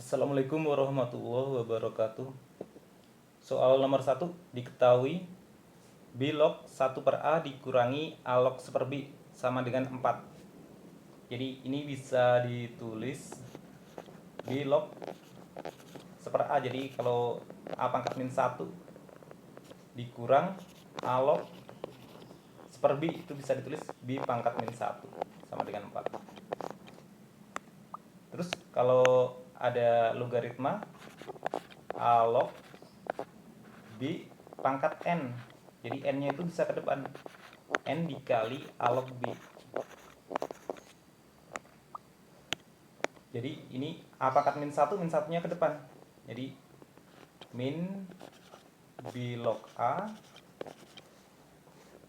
Assalamualaikum warahmatullahi wabarakatuh. Soal nomor 1, diketahui B log 1 per A dikurangi A log 1 per B sama dengan 4. Jadi ini bisa ditulis B log 1 per A. Jadi kalau A pangkat min 1 dikurang A log 1 per B, itu bisa ditulis B pangkat min 1 sama dengan 4. Terus kalau ada logaritma A log B pangkat N, jadi N nya itu bisa ke depan, N dikali A log B. Jadi ini A pangkat min 1, min 1 nya ke depan, jadi min B log A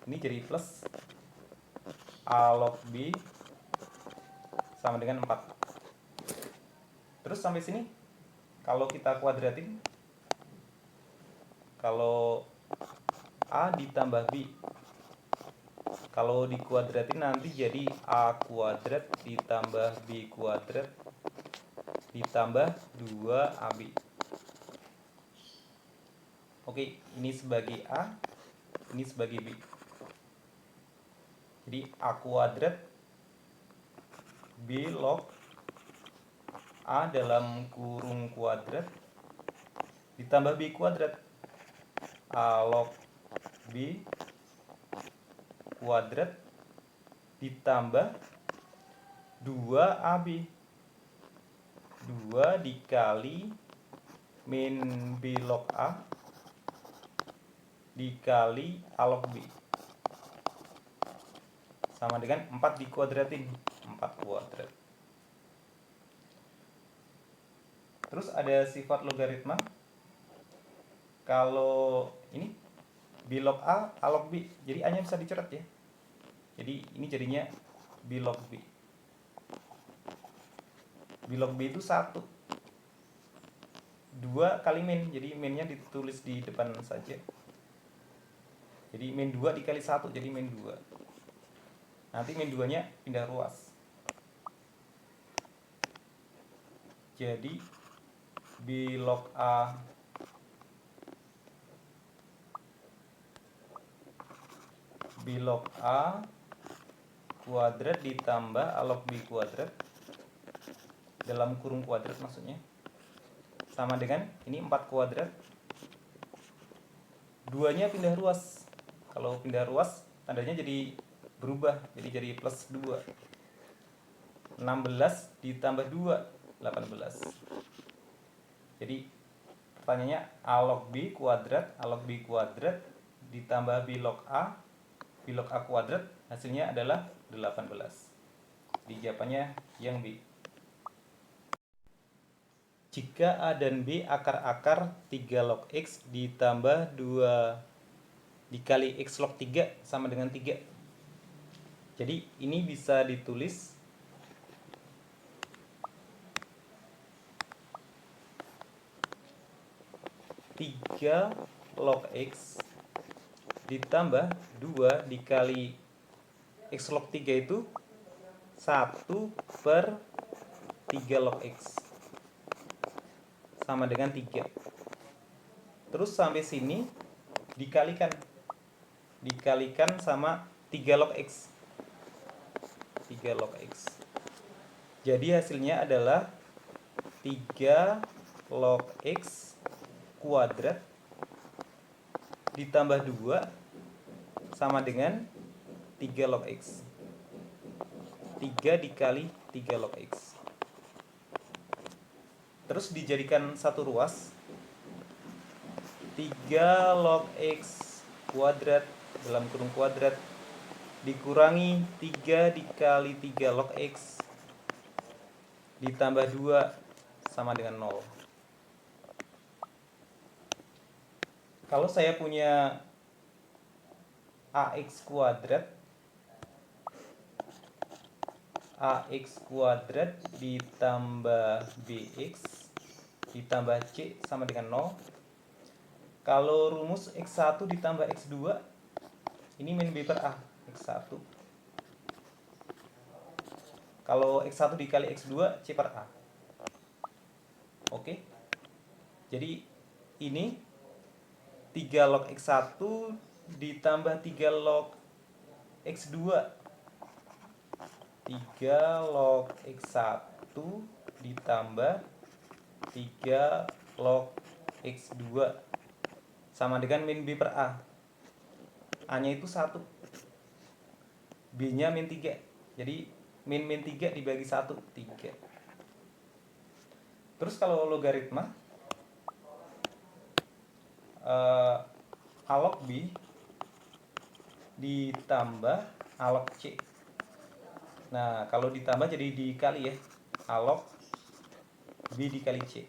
ini jadi plus A log B sama dengan 4. Terus sampai sini kalau kita kuadratin, kalau A ditambah B, kalau dikuadratin nanti jadi A kuadrat ditambah B kuadrat ditambah 2AB. Oke, ini sebagai A, ini sebagai B. Jadi A kuadrat B log A dalam kurung kuadrat ditambah B kuadrat A log B kuadrat ditambah 2AB. 2 dikali min B log A dikali A log B sama dengan 4 dikuadratin, 4 kuadrat. Terus ada sifat logaritma. Kalau ini B log A, A log B, jadi A nya bisa dicoret ya. Jadi ini jadinya B log B. B log B itu 1. 2 kali min, jadi minnya ditulis di depan saja. Jadi min 2 dikali 1, jadi min 2. Nanti min 2 nya pindah ruas. Jadi B log A kuadrat ditambah A log B kuadrat dalam kurung kuadrat maksudnya sama dengan ini 4 kuadrat. 2 nya pindah ruas. Kalau pindah ruas tandanya jadi berubah, jadi plus 2. 16 ditambah 2, 18. Jadi pertanyaannya A log B kuadrat ditambah B log A kuadrat, hasilnya adalah 18. Jadi jawabannya yang B. Jika A dan B akar-akar 3 log X ditambah 2 dikali X log 3 sama dengan 3. Jadi ini bisa ditulis tiga log X ditambah 2 dikali X log 3 itu 1 per 3 log X sama dengan 3. Terus sampai sini dikalikan sama 3 log X. 3 log X. Jadi hasilnya adalah 3 log X kuadrat ditambah 2 sama dengan 3 log X. 3 dikali 3 log X. Terus dijadikan satu ruas. 3 log X kuadrat dalam kurung kuadrat dikurangi 3 dikali 3 log X ditambah 2 sama dengan 0. Kalau saya punya AX kuadrat ditambah BX ditambah C sama dengan 0. Kalau rumus X1 ditambah X2, ini min B per A, X1. Kalau X1 dikali X2, C per A. Oke. Jadi ini 3 log X1 ditambah 3 log X2. 3 log X1 ditambah 3 log X2 sama dengan min B per A. A nya itu 1, B nya min 3. Jadi min 3 dibagi 1, 3. Terus kalau logaritma A log B ditambah A log C. Nah, kalau ditambah jadi dikali ya. A log B dikali C.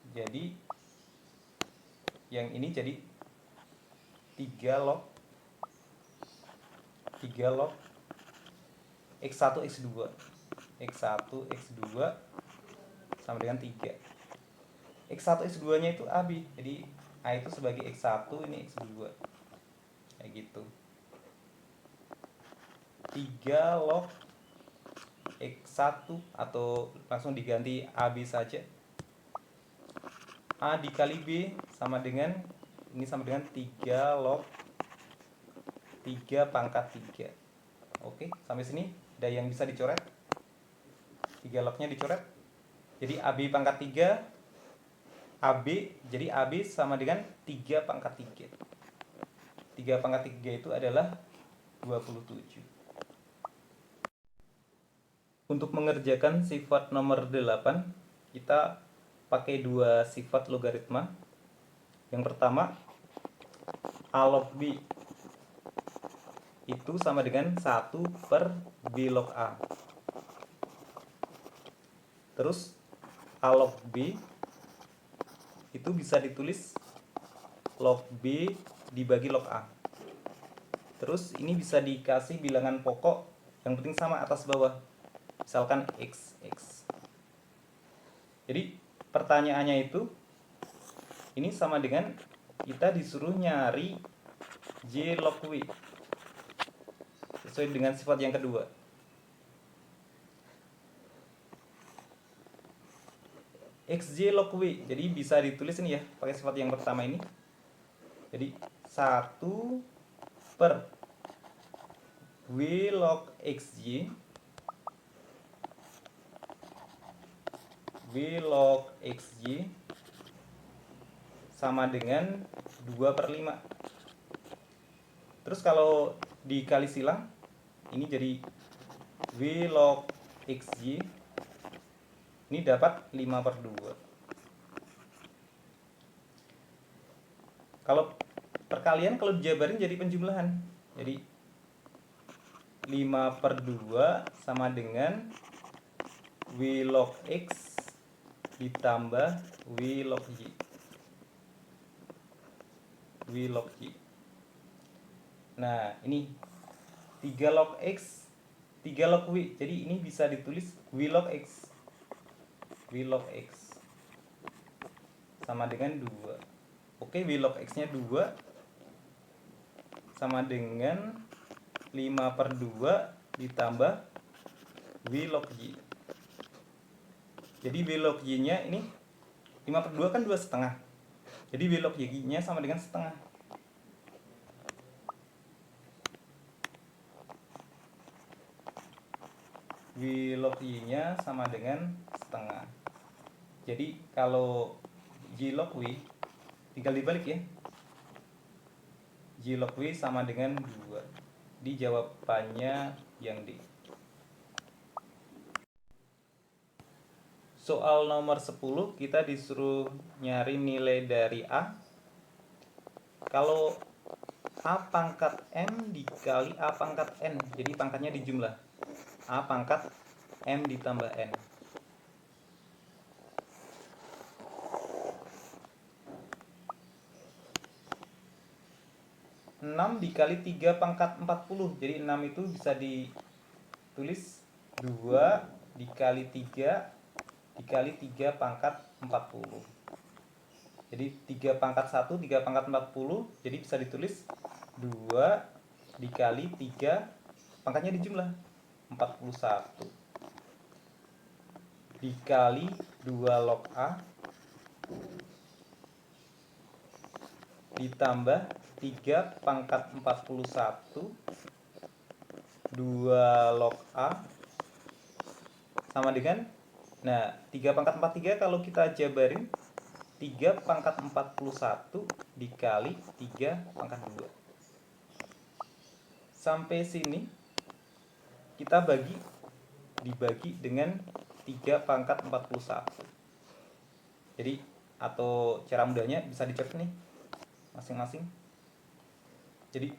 Jadi yang ini jadi 3 log X1 X2. X1 X2 sama dengan 3. X1 X2 nya itu AB. Jadi A itu sebagai X1, ini X2. Kayak gitu. 3 log X1 atau langsung diganti AB saja. A dikali B sama dengan, ini sama dengan 3 log 3 pangkat 3. Oke, sampai sini ada yang bisa dicoret. 3 lognya dicoret. Jadi AB pangkat 3, AB, jadi AB sama dengan 3 pangkat 3. 3 pangkat 3 itu adalah 27. Untuk mengerjakan sifat nomor 8, kita pakai 2 sifat logaritma. Yang pertama, A log B itu sama dengan 1 per B log A. Terus A log B itu bisa ditulis log B dibagi log A. Terus ini bisa dikasih bilangan pokok, yang penting sama atas bawah. Misalkan X. Jadi pertanyaannya itu, ini sama dengan kita disuruh nyari J log W sesuai dengan sifat yang kedua. XJ log W, jadi bisa ditulis ini ya, pakai sifat yang pertama ini. Jadi 1 per W log XJ sama dengan 2 per 5. Terus kalau dikali silang, ini jadi W log XY, ini dapat 5 per 2. Kalau perkalian, kalau dijabarin jadi penjumlahan. Jadi 5 per 2 sama dengan W log X ditambah W log Y. Nah, ini 3 log X, 3 log W. Jadi ini bisa ditulis W log X. Sama dengan 2. Oke, W log X-nya 2 sama dengan 5 per 2 ditambah W log Y. Jadi W log Y-nya ini 5 per 2 kan 2,5. Jadi W log Y-nya sama dengan setengah. W log Y-nya sama dengan setengah. Jadi kalau J log W tinggal dibalik ya. J log W sama dengan 2. Di jawabannya yang D. Soal nomor 10 kita disuruh nyari nilai dari A. Kalau A pangkat M dikali A pangkat N, jadi pangkatnya dijumlah. A pangkat M ditambah N. Enam dikali 3 pangkat 40. Jadi 6 itu bisa ditulis 2 dikali 3 dikali 3 pangkat 40. Jadi 3 pangkat 1, 3 pangkat 40. Jadi bisa ditulis 2 dikali 3, pangkatnya dijumlah 41. dikali 2 log A ditambah 3 pangkat 41 2 log A sama dengan, nah 3 pangkat 43 kalau kita jabarin 3 pangkat 41 dikali 3 pangkat 2. Sampai sini kita dibagi dengan 3 pangkat 41. Jadi atau cara mudahnya bisa dicoret nih masing-masing. Jadi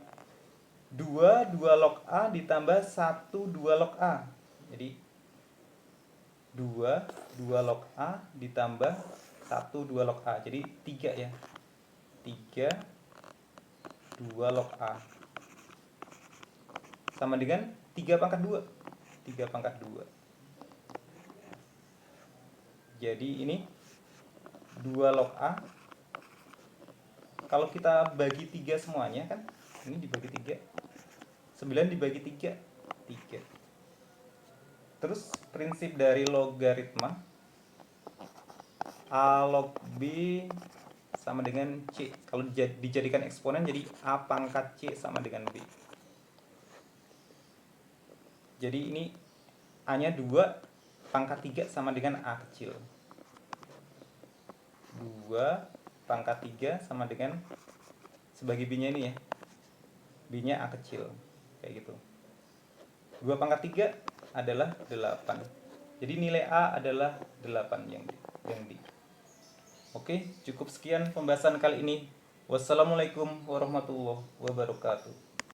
2 log A ditambah 1 2 log A. Jadi 2 log A ditambah 1 2 log A. Jadi 3 ya. 3 2 log A sama dengan 3 pangkat 2. 3 pangkat 2. Jadi ini 2 log A. Kalau kita bagi 3 semuanya kan, ini dibagi 3. 9 dibagi 3, 3. Terus prinsip dari logaritma, A log B sama dengan C. Kalau dijadikan eksponen jadi A pangkat C sama dengan B. Jadi ini A-nya 2, pangkat 3 sama dengan A kecil. 2 pangkat 3 sama dengan, sebagai B-nya ini ya, B-nya A kecil. Kayak gitu. 2 pangkat 3 adalah 8. Jadi nilai A adalah 8 yang di. Oke, cukup sekian pembahasan kali ini. Wassalamualaikum warahmatullahi wabarakatuh.